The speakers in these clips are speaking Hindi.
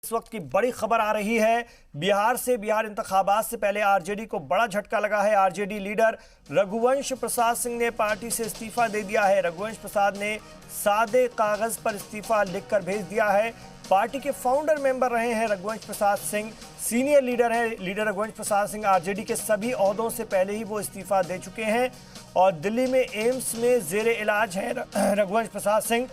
इस वक्त की बड़ी खबर आ रही है बिहार से। बिहार इंतखाबात से पहले आरजेडी को बड़ा झटका लगा है। आरजेडी लीडर रघुवंश प्रसाद सिंह ने पार्टी से इस्तीफा दे दिया है। रघुवंश प्रसाद ने सादे कागज पर इस्तीफा लिखकर भेज दिया है। पार्टी के फाउंडर मेंबर रहे हैं रघुवंश प्रसाद सिंह, सीनियर लीडर है लीडर रघुवंश प्रसाद सिंह। आरजेडी के सभी ओहदों से पहले ही वो इस्तीफा दे चुके हैं और दिल्ली में एम्स में जेरे इलाज है रघुवंश प्रसाद सिंह।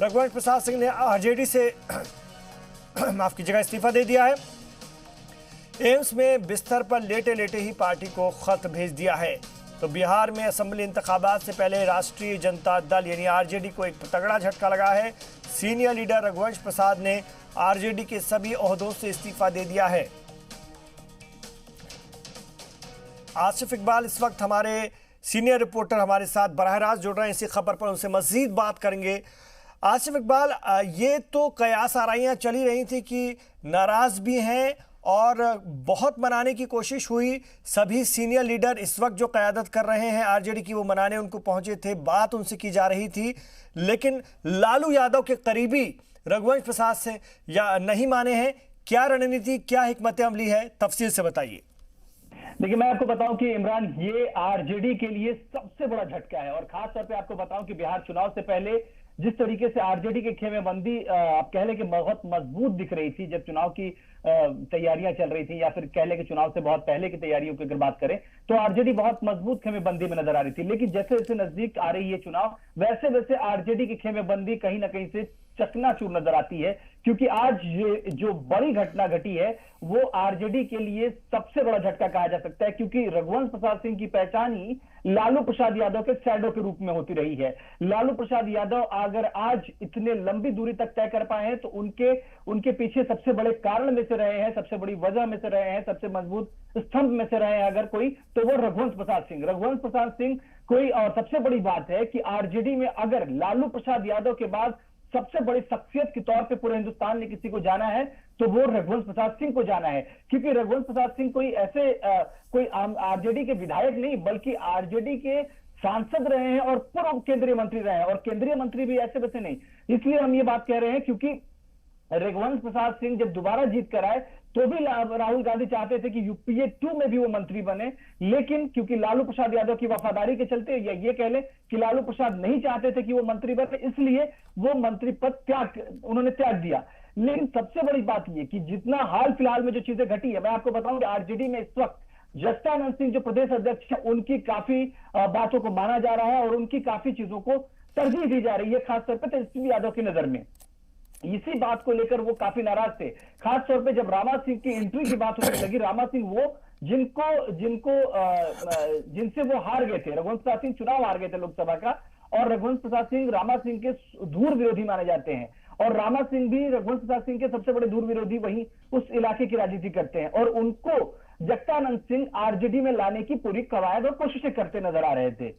रघुवंश प्रसाद सिंह ने आरजेडी से माफ कीजिएगा इस्तीफा दे दिया है। एम्स में बिस्तर पर लेटे लेटे ही पार्टी को खत भेज दिया है। तो बिहार में असेंबली इंतखाबात से पहले राष्ट्रीय जनता दल यानी आरजेडी को एक तगड़ा झटका लगा है। सीनियर लीडर रघुवंश प्रसाद ने आरजेडी के सभी ओहदों से इस्तीफा दे दिया है। आसिफ इकबाल इस वक्त हमारे सीनियर रिपोर्टर हमारे साथ बराह रास्त जुड़ रहे हैं इसी खबर पर, उनसे मजीद बात करेंगे। आसिफ इकबाल, ये तो कयास आराइयां चली रही थी कि नाराज भी हैं और बहुत मनाने की कोशिश हुई। सभी सीनियर लीडर इस वक्त जो क़यादत कर रहे हैं आरजेडी की, वो मनाने उनको पहुंचे थे, बात उनसे की जा रही थी, लेकिन लालू यादव के करीबी रघुवंश प्रसाद से या नहीं माने हैं। क्या रणनीति, क्या हिकमत अमली है, तफसील से बताइए। देखिए, मैं आपको बताऊं कि इमरान, ये आरजेडी के लिए सबसे बड़ा झटका है और खास तौर पे आपको बताऊं कि बिहार चुनाव से पहले जिस तरीके से आरजेडी के खेमेबंदी आप कह लें कि बहुत मजबूत दिख रही थी जब चुनाव की तैयारियां चल रही थी, या फिर कह लें कि चुनाव से बहुत पहले की तैयारियों की अगर बात करें तो आरजेडी बहुत मजबूत खेमेबंदी में नजर आ रही थी। लेकिन जैसे जैसे नजदीक आ रही है चुनाव, वैसे वैसे आरजेडी की खेमेबंदी कहीं ना कहीं से चकनाचूर नजर आती है, क्योंकि आज जो बड़ी घटना घटी है वो आरजेडी के लिए सबसे बड़ा झटका कहा जा सकता है, क्योंकि रघुवंश प्रसाद सिंह की पहचान ही लालू प्रसाद यादव के शैडो के रूप में होती रही है। लालू प्रसाद यादव अगर आज इतने लंबी दूरी तक तय कर पाए हैं तो उनके पीछे सबसे बड़े कारण में से रहे हैं, सबसे बड़ी वजह में से रहे हैं, सबसे मजबूत स्तंभ में से रहे हैं अगर कोई, तो वो रघुवंश प्रसाद सिंह। रघुवंश प्रसाद सिंह कोई, और सबसे बड़ी बात है कि आरजेडी में अगर लालू प्रसाद यादव के बाद सबसे बड़ी शख्सियत के तौर पे पूरे हिंदुस्तान ने किसी को जाना है तो वो रघुवंश प्रसाद सिंह को जाना है, क्योंकि रघुवंश प्रसाद सिंह कोई ऐसे कोई आरजेडी के विधायक नहीं बल्कि आरजेडी के सांसद रहे हैं और पूर्व केंद्रीय मंत्री रहे हैं, और केंद्रीय मंत्री भी ऐसे वैसे नहीं। इसलिए हम ये बात कह रहे हैं क्योंकि रघुवंश प्रसाद सिंह जब दोबारा जीत कर आए तो भी राहुल गांधी चाहते थे कि यूपीए 2 में भी वो मंत्री बने, लेकिन क्योंकि लालू प्रसाद यादव की वफादारी के चलते, या ये कह लें कि लालू प्रसाद नहीं चाहते थे कि वो मंत्री बने, इसलिए वो मंत्री पद उन्होंने त्याग दिया। लेकिन सबसे बड़ी बात यह कि जितना हाल फिलहाल में जो चीजें घटी है, मैं आपको बताऊं कि आरजेडी में इस वक्त जस्टानंद सिंह जो प्रदेश अध्यक्ष है, उनकी काफी बातों को माना जा रहा है और उनकी काफी चीजों को तरजीह दी जा रही है, खासतौर पर तेजस्वी यादव की नजर में। इसी बात को लेकर वो काफी नाराज थे, खास तौर पे जब रामा सिंह की एंट्री की बात होने लगी। रामा सिंह वो जिनसे वो हार गए थे, रघुवंश प्रसाद सिंह चुनाव हार गए थे लोकसभा का, और रघुवंश प्रसाद सिंह रामा सिंह के दूर विरोधी माने जाते हैं, और रामा सिंह भी रघुवंश प्रसाद सिंह के सबसे बड़े दूर विरोधी वही उस इलाके की राजनीति करते हैं, और उनको जगदानंद सिंह आरजेडी में लाने की पूरी कवायद और कोशिशें करते नजर आ रहे थे।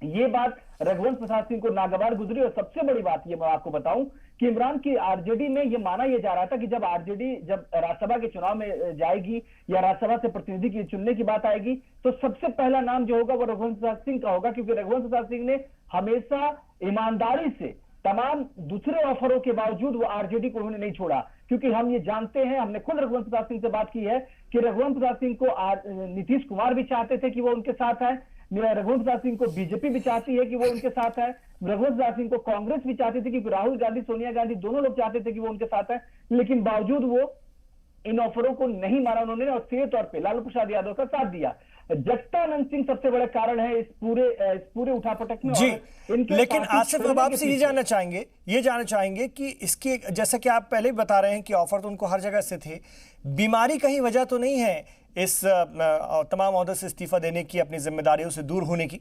ये बात रघुवंश प्रसाद सिंह को नागवार गुजरी, और सबसे बड़ी बात ये मैं आपको बताऊं कि इमरान की आरजेडी में ये माना यह जा रहा था कि जब आरजेडी जब राज्यसभा के चुनाव में जाएगी या राज्यसभा से प्रतिनिधि की चुनने की बात आएगी तो सबसे पहला नाम जो होगा वो रघुवंश प्रसाद सिंह का होगा, क्योंकि रघुवंश प्रसाद सिंह ने हमेशा ईमानदारी से तमाम दूसरे ऑफरों के बावजूद वो आरजेडी को उन्होंने नहीं छोड़ा, क्योंकि हम ये जानते हैं, हमने खुद रघुवंश प्रसाद सिंह से बात की है कि रघुवंश प्रसाद सिंह को नीतीश कुमार भी चाहते थे कि वो उनके साथ है, रघुवंश प्रसाद सिंह को बीजेपी भी चाहती है कि वो उनके साथ है, रघुवंश प्रसाद सिंह को कांग्रेस भी चाहती थी, क्योंकि राहुल गांधी सोनिया गांधी दोनों लोग चाहते थे कि वो उनके साथ है, लेकिन बावजूद वो इन ऑफरों को नहीं माना उन्होंने और सीधे तौर पे लालू प्रसाद यादव का साथ दिया। जगदानंद सिंह सबसे बड़े कारण है इस पूरे उठापटक में। जी, लेकिन आसिफ अब आपसे ये जानना चाहेंगे कि इसके, जैसा कि आप पहले भी बता रहे हैं कि ऑफर तो उनको हर जगह से थे, बीमारी कहीं वजह तो नहीं है इस तमाम ओहदे से इस्तीफा देने की, अपनी जिम्मेदारियों से दूर होने की?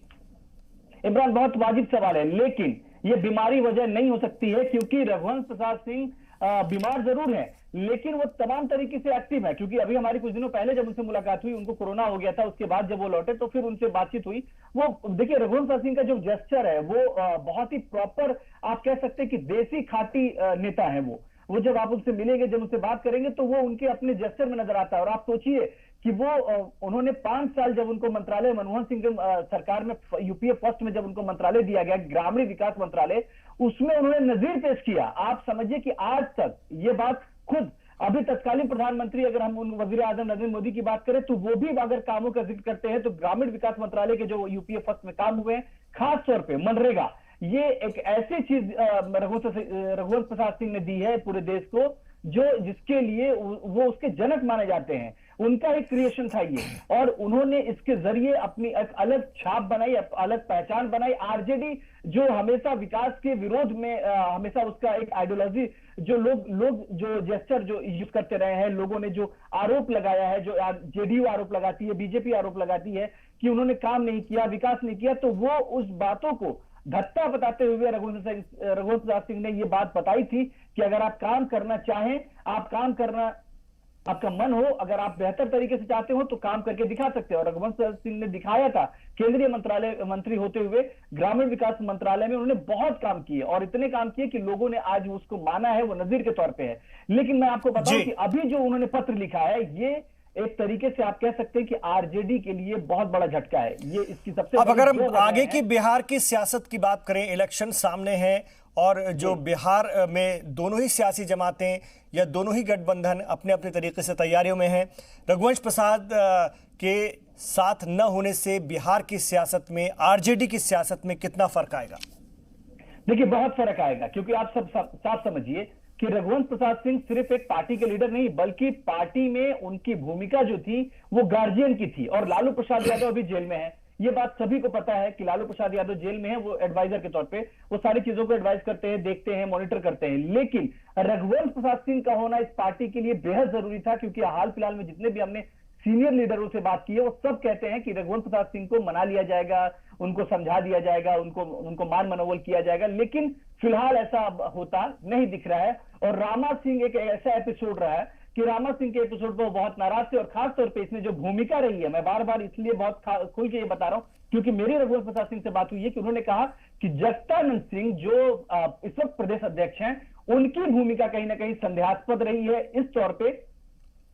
इमरान, बहुत वाजिब सवाल है, लेकिन ये बीमारी वजह नहीं हो सकती है, क्योंकि रघुवंश प्रसाद सिंह बीमार जरूर है लेकिन वो तमाम तरीके से एक्टिव है, क्योंकि अभी हमारी कुछ दिनों पहले जब उनसे मुलाकात हुई, उनको कोरोना हो गया था, उसके बाद जब वो लौटे तो फिर उनसे बातचीत हुई। वो देखिए, रघुवंश प्रसाद सिंह का जो जेस्चर है वो बहुत ही प्रॉपर, आप कह सकते हैं कि देसी खाटी नेता है वो जब आप उनसे मिलेंगे, जब उनसे बात करेंगे तो वो उनके अपने जेस्चर में नजर आता है। और आप सोचिए कि वो उन्होंने 5 साल जब उनको मंत्रालय मनमोहन सिंह सरकार में यूपीए फर्स्ट में जब उनको मंत्रालय दिया गया, ग्रामीण विकास मंत्रालय, उसमें उन्होंने नजीर पेश किया। आप समझिए कि आज तक ये बात खुद अभी तत्कालीन प्रधानमंत्री अगर हम उन वजीर आजम नरेंद्र मोदी की बात करें तो वो भी अगर कामों का जिक्र करते हैं तो ग्रामीण विकास मंत्रालय के जो यूपीए फर्स्ट में काम हुए हैं, खास तौर पे मनरेगा, ये एक ऐसी चीज रघुवंश प्रसाद सिंह ने दी है पूरे देश को, जो जिसके लिए वो उसके जनक माने जाते हैं। उनका एक क्रिएशन था ये, और उन्होंने इसके जरिए अपनी एक अलग छाप बनाई, अलग पहचान बनाई। आरजेडी जो हमेशा विकास के विरोध में हमेशा उसका एक आइडियोलॉजी, जो लोग जो जेस्चर जो यूज करते रहे हैं, लोगों ने जो आरोप लगाया है, जो जेडीयू आरोप लगाती है, बीजेपी आरोप लगाती है कि उन्होंने काम नहीं किया, विकास नहीं किया, तो वो उस बातों को धत्ता बताते हुए रघुवंश प्रसाद सिंह ने ये बात बताई थी कि अगर आप काम करना चाहें, आप काम करना आपका मन हो, अगर आप बेहतर तरीके से चाहते हो तो काम करके दिखा सकते हो। और रघुवंश प्रसाद सिंह ने दिखाया था। केंद्रीय मंत्री होते हुए ग्रामीण विकास मंत्रालय में उन्होंने बहुत काम किए, और इतने काम किए कि लोगों ने आज उसको माना है, वो नजीर के तौर पे है। लेकिन मैं आपको बताऊं कि अभी जो उन्होंने पत्र लिखा है, ये एक तरीके से आप कह सकते हैं कि आरजेडी के लिए बहुत बड़ा झटका है। ये इसकी सबसे अब अगर हम आगे की बिहार की सियासत की बात करें, इलेक्शन सामने है और जो बिहार में दोनों ही सियासी जमातें या दोनों ही गठबंधन अपने अपने तरीके से तैयारियों में हैं, रघुवंश प्रसाद के साथ न होने से बिहार की सियासत में, आरजेडी की सियासत में कितना फर्क आएगा? देखिए, बहुत फर्क आएगा, क्योंकि आप सब साफ समझिए कि रघुवंश प्रसाद सिंह सिर्फ एक पार्टी के लीडर नहीं, बल्कि पार्टी में उनकी भूमिका जो थी वो गार्जियन की थी। और लालू प्रसाद यादव अभी जेल में है, ये बात सभी को पता है कि लालू प्रसाद यादव जेल में है। वो एडवाइजर के तौर पे वो सारी चीजों को एडवाइस करते हैं, देखते हैं, मॉनिटर करते हैं। लेकिन रघुवंश प्रसाद सिंह का होना इस पार्टी के लिए बेहद जरूरी था, क्योंकि हाल फिलहाल में जितने भी हमने सीनियर लीडरों से बात की है, वो सब कहते हैं कि रघुवंश प्रसाद सिंह को मना लिया जाएगा, उनको समझा दिया जाएगा, उनको मान मनोबल किया जाएगा। लेकिन फिलहाल ऐसा होता नहीं दिख रहा है। और रामा सिंह एक ऐसा एपिसोड रहा है कि रामा सिंह के एपिसोड पर वो बहुत नाराज थे, और खासतौर पे इसमें जो भूमिका रही है, मैं बार बार इसलिए बहुत खुल के ये बता रहा हूं क्योंकि मेरी रघुवंश प्रसाद सिंह से बात हुई है कि उन्होंने कहा कि जगदानंद सिंह जो इस वक्त प्रदेश अध्यक्ष हैं, उनकी भूमिका कहीं ना कहीं संदेहास्पद रही है, इस तौर पे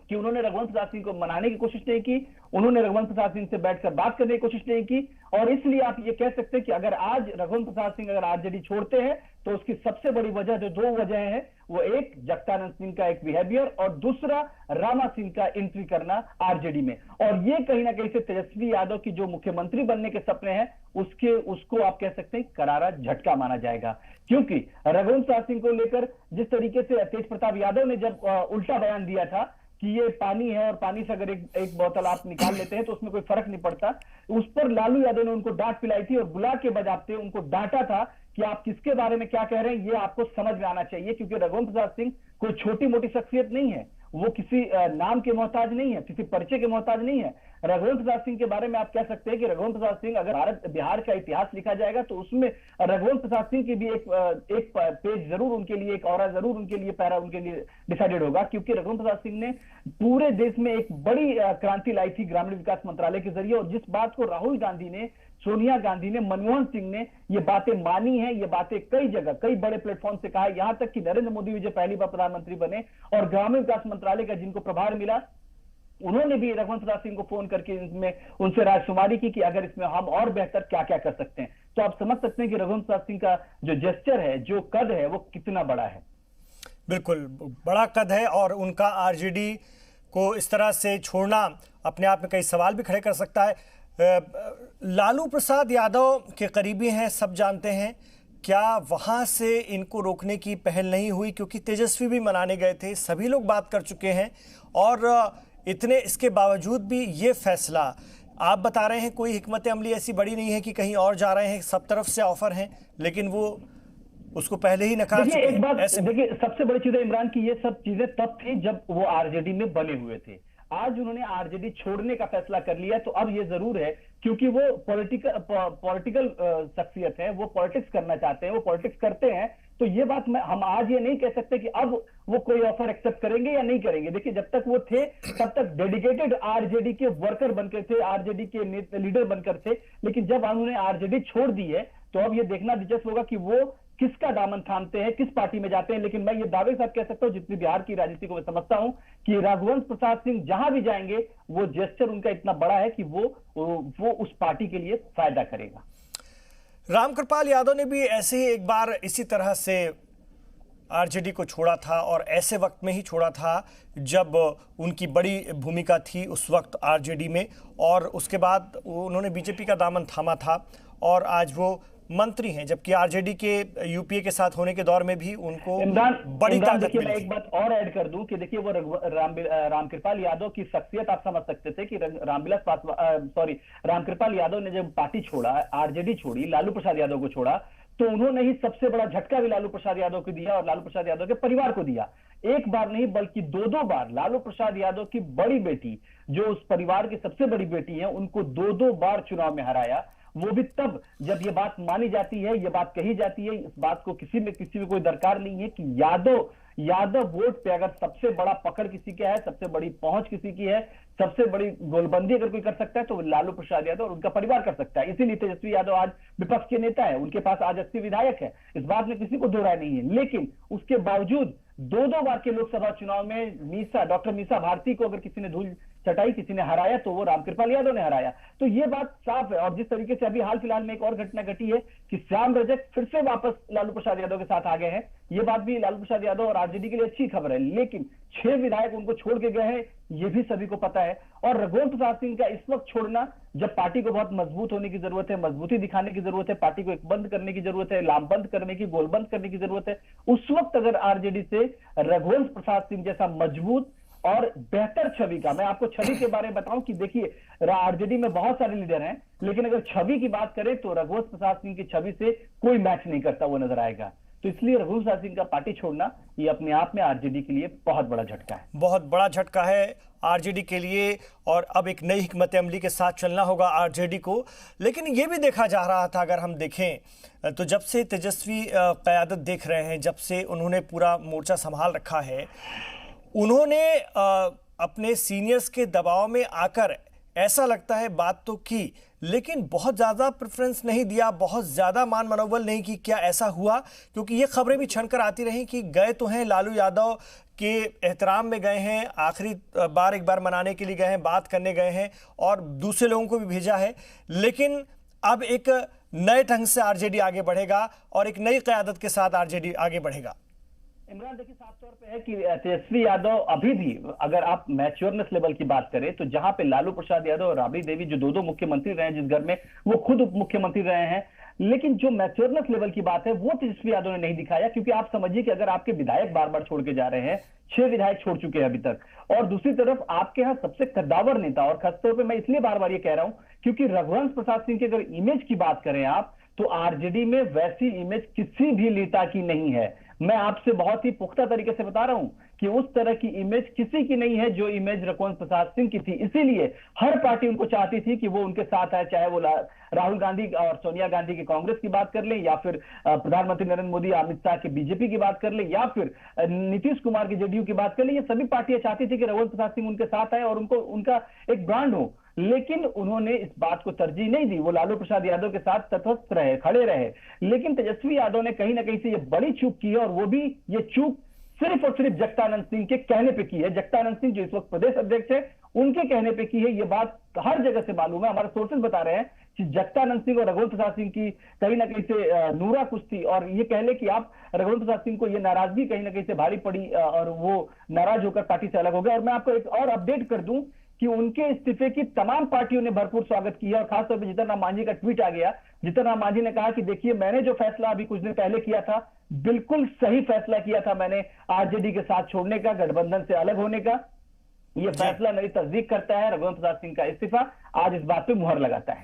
कि उन्होंने रघुवंश प्रसाद सिंह को मनाने की कोशिश नहीं की, उन्होंने रघुवंश प्रसाद सिंह से बैठकर बात करने की कोशिश नहीं की। और इसलिए आप ये कह सकते हैं कि अगर आज रघुवंश प्रसाद सिंह अगर आरजेडी छोड़ते हैं तो उसकी सबसे बड़ी वजह, जो दो वजह है, वो एक जगदानंद सिंह का एक बिहेवियर और दूसरा रामा सिंह का एंट्री करना आरजेडी में। और ये कहीं ना कहीं से तेजस्वी यादव की जो मुख्यमंत्री बनने के सपने हैं उसको आप कह सकते हैं करारा झटका माना जाएगा। क्योंकि रघुवंश प्रसाद सिंह को लेकर जिस तरीके से तेज प्रताप यादव ने जब उल्टा बयान दिया था कि ये पानी है और पानी से अगर एक बोतल आप निकाल लेते हैं तो उसमें कोई फर्क नहीं पड़ता, उस पर लालू यादव ने उनको डांट पिलाई थी और बुला के बजाते उनको डांटा था कि आप किसके बारे में क्या कह रहे हैं, ये आपको समझ में आना चाहिए। क्योंकि रघुवंश प्रसाद सिंह कोई छोटी मोटी शख्सियत नहीं है, वो किसी नाम के मोहताज नहीं है, किसी परिचय के मोहताज नहीं है। रघुवंश प्रसाद सिंह के बारे में आप कह सकते हैं कि रघुवंश प्रसाद सिंह, अगर बिहार का इतिहास लिखा जाएगा तो उसमें रघुवंश प्रसाद सिंह की भी एक पेज जरूर उनके लिए, एक और जरूर उनके लिए, पैरा उनके लिए डिसाइडेड होगा। क्योंकि रघुवंश प्रसाद सिंह ने पूरे देश में एक बड़ी क्रांति लाई थी ग्रामीण विकास मंत्रालय के जरिए, और जिस बात को राहुल गांधी ने, सोनिया गांधी ने, मनमोहन सिंह ने ये बातें मानी है, ये बातें कई जगह कई बड़े प्लेटफॉर्म से कहा है, यहां तक कि नरेंद्र मोदी जो पहली बार प्रधानमंत्री बने और ग्रामीण विकास मंत्रालय का जिनको प्रभार मिला, उन्होंने भी रघुवंश प्रसाद सिंह को फोन करके इसमें उनसे रायशुमारी की कि अगर इसमें हम और बेहतर क्या क्या कर सकते हैं। तो आप समझ सकते हैं कि रघुवंश प्रसाद सिंह का जो जेस्चर है, जो कद है, वो कितना बड़ा है। बिल्कुल बड़ा कद है, और उनका आरजेडी को इस तरह से छोड़ना अपने आप में कई सवाल भी खड़े कर सकता है। लालू प्रसाद यादव के करीबी हैं, सब जानते हैं, क्या वहां से इनको रोकने की पहल नहीं हुई? क्योंकि तेजस्वी भी मनाने गए थे, सभी लोग बात कर चुके हैं, और इतने इसके बावजूद भी ये फैसला आप बता रहे हैं, कोई हिकमत अमली ऐसी बड़ी नहीं है कि कहीं और जा रहे हैं, सब तरफ से ऑफर हैं, लेकिन वो उसको पहले ही नकार चुके हैं। एक बात देखिए, सबसे बड़ी चीज है इमरान की, ये सब चीजें तब थी जब वो आरजेडी में बने हुए थे। आज उन्होंने आरजेडी छोड़ने का फैसला कर लिया, तो अब ये जरूर है, क्योंकि वो पॉलिटिकल शख्सियत है, वो पॉलिटिक्स करना चाहते हैं, वो पॉलिटिक्स करते हैं। तो ये बात हम आज ये नहीं कह सकते कि अब वो कोई ऑफर एक्सेप्ट करेंगे या नहीं करेंगे। देखिए, जब तक वो थे तब तक डेडिकेटेड आरजेडी के वर्कर बनकर थे, आरजेडी के लीडर बनकर थे। लेकिन जब उन्होंने आरजेडी छोड़ दी है तो अब ये देखना दिलचस्प होगा कि वो किसका दामन थामते हैं, किस पार्टी में जाते हैं। लेकिन मैं ये दावे के साथ कह सकता हूं, जितनी बिहार की राजनीति को मैं समझता हूं, कि रघुवंश प्रसाद सिंह जहां भी जाएंगे वो जेस्चर उनका इतना बड़ा है कि वो उस पार्टी के लिए फायदा करेगा। रामकृपाल यादव ने भी ऐसे ही एक बार इसी तरह से आरजेडी को छोड़ा था, और ऐसे वक्त में ही छोड़ा था जब उनकी बड़ी भूमिका थी उस वक्त आरजेडी में, और उसके बाद उन्होंने बीजेपी का दामन थामा था और आज वो मंत्री हैं, जबकि आरजेडी के यूपीए के साथ होने के दौर में भी उनको बड़ी ताकत मिली। मैं एक बात और ऐड कर दूं कि देखिए वो रामकृपाल यादव की शख्सियत आप समझ सकते थे कि रामकृपाल यादव ने जब पार्टी छोड़ा, आरजेडी छोड़ी, लालू प्रसाद यादव को छोड़ा, तो उन्होंने ही सबसे बड़ा झटका भी लालू प्रसाद यादव को दिया और लालू प्रसाद यादव के परिवार को दिया। एक बार नहीं बल्कि दो बार लालू प्रसाद यादव की बड़ी बेटी, जो उस परिवार की सबसे बड़ी बेटी है, उनको दो बार चुनाव में हराया। वो भी तब जब ये बात मानी जाती है, ये बात कही जाती है, इस बात को किसी में कोई दरकार नहीं है कि यादव वोट पे अगर सबसे बड़ा पकड़ किसी का है, सबसे बड़ी पहुंच किसी की है, सबसे बड़ी गोलबंदी अगर कोई कर सकता है तो लालू प्रसाद यादव और उनका परिवार कर सकता है। इसीलिए तेजस्वी यादव आज विपक्ष के नेता है, उनके पास आज 80 विधायक है, इस बात में किसी को दो राय नहीं है। लेकिन उसके बावजूद दो बार के लोकसभा चुनाव में डॉक्टर मीसा भारती को अगर किसी ने धूल चटाई, किसी ने हराया, तो वो रामकृपाल यादव ने हराया। तो ये बात साफ है। और जिस तरीके से अभी हाल फिलहाल में एक और घटना घटी है कि श्याम रजक फिर से वापस लालू प्रसाद यादव के साथ आ गए हैं, ये बात भी लालू प्रसाद यादव और आरजेडी के लिए अच्छी खबर है। लेकिन 6 विधायक उनको छोड़ के गए हैं, ये भी सभी को पता है। और रघुवंश प्रसाद सिंह का इस वक्त छोड़ना, जब पार्टी को बहुत मजबूत होने की जरूरत है, मजबूती दिखाने की जरूरत है, पार्टी को एक बंद करने की जरूरत है, लामबंद करने की, गोलबंद करने की जरूरत है, उस वक्त अगर आरजेडी से रघुवंश प्रसाद सिंह जैसा मजबूत और बेहतर छवि का, मैं आपको छवि के बारे में बताऊं कि देखिए आरजेडी में बहुत सारे लीडर हैं, लेकिन अगर छवि की बात करें तो रघुवंश प्रसाद सिंह की छवि से कोई मैच नहीं करता वो नजर आएगा। तो इसलिए रघुवंश प्रसाद सिंह का पार्टी छोड़ना ये अपने आप में आरजेडी के लिए बहुत बड़ा झटका है, बहुत बड़ा झटका है आरजेडी के लिए। और अब एक नई हिकमत अमली के साथ चलना होगा आरजेडी को। लेकिन ये भी देखा जा रहा था, अगर हम देखें तो जब से तेजस्वी क़यादत देख रहे हैं, जब से उन्होंने पूरा मोर्चा संभाल रखा है, उन्होंने अपने सीनियर्स के दबाव में आकर ऐसा लगता है बात तो की, लेकिन बहुत ज़्यादा प्रेफरेंस नहीं दिया, बहुत ज़्यादा मान मनोबल नहीं की। क्या ऐसा हुआ? क्योंकि ये खबरें भी छनकर आती रहीं कि गए तो हैं लालू यादव के एहतराम में गए हैं, आखिरी एक बार मनाने के लिए गए हैं, बात करने गए हैं, और दूसरे लोगों को भी भेजा है। लेकिन अब एक नए ढंग से आरजेडी आगे बढ़ेगा और एक नई क़यादत के साथ आरजेडी आगे बढ़ेगा। इमरान देखिए साफ तौर पे है कि तेजस्वी यादव अभी भी, अगर आप मैच्योरनेस लेवल की बात करें, तो जहां पे लालू प्रसाद यादव और राबड़ी देवी जो दो मुख्यमंत्री रहे हैं, जिस घर में वो खुद उप मुख्यमंत्री रहे हैं, लेकिन जो मैच्योरनेस लेवल की बात है वो तेजस्वी यादव ने नहीं दिखाया। क्योंकि आप समझिए कि अगर आपके विधायक बार बार छोड़ के जा रहे हैं, 6 विधायक छोड़ चुके हैं अभी तक, और दूसरी तरफ आपके यहाँ सबसे कद्दावर नेता, और खासतौर पर मैं इसलिए बार बार ये कह रहा हूं क्योंकि रघुवंश प्रसाद सिंह की अगर इमेज की बात करें आप, तो आरजेडी में वैसी इमेज किसी भी नेता की नहीं है। मैं आपसे बहुत ही पुख्ता तरीके से बता रहा हूं कि उस तरह की इमेज किसी की नहीं है जो इमेज रघुवंश प्रसाद सिंह की थी। इसीलिए हर पार्टी उनको चाहती थी कि वो उनके साथ आए, चाहे वो राहुल गांधी और सोनिया गांधी की कांग्रेस की बात कर लें, या फिर प्रधानमंत्री नरेंद्र मोदी अमित शाह के बीजेपी की बात कर लें, या फिर नीतीश कुमार की जेडीयू की बात कर लें। ये सभी पार्टियां चाहती थी कि रघुवंश प्रसाद सिंह उनके साथ आए और उनका एक ब्रांड हो। लेकिन उन्होंने इस बात को तरजीह नहीं दी, वो लालू प्रसाद यादव के साथ तटस्थ रहे, खड़े रहे। लेकिन तेजस्वी यादव ने कहीं ना कहीं से ये बड़ी चूक की है, और वो भी ये चूक सिर्फ और सिर्फ जगदानंद सिंह के कहने पे की है। जगदानंद सिंह जो इस वक्त प्रदेश अध्यक्ष है, उनके कहने पे की है। ये बात हर जगह से मालूम है, हमारे सोर्सेज बता रहे हैं कि जगदानंद सिंह और रघुवंश प्रसाद सिंह की कहीं ना कहीं से नूरा कुछ थी, और ये कह ले कि आप रघुवंश प्रसाद सिंह को ये नाराजगी कहीं ना कहीं से भारी पड़ी और वो नाराज होकर पार्टी से अलग हो गए। और मैं आपको एक और अपडेट कर दूं कि उनके इस्तीफे की तमाम पार्टियों ने भरपूर स्वागत किया, और खासतौर पर जीतन राम मांझी का ट्वीट आ गया। जीतन राम मांझी ने कहा कि देखिए, मैंने जो फैसला अभी कुछ दिन पहले किया था, बिल्कुल सही फैसला किया था मैंने, आरजेडी के साथ छोड़ने का, गठबंधन से अलग होने का। यह फैसला मेरी तस्दीक करता है। रघुवंश प्रसाद सिंह का इस्तीफा आज इस बात पे मुहर लगाता है।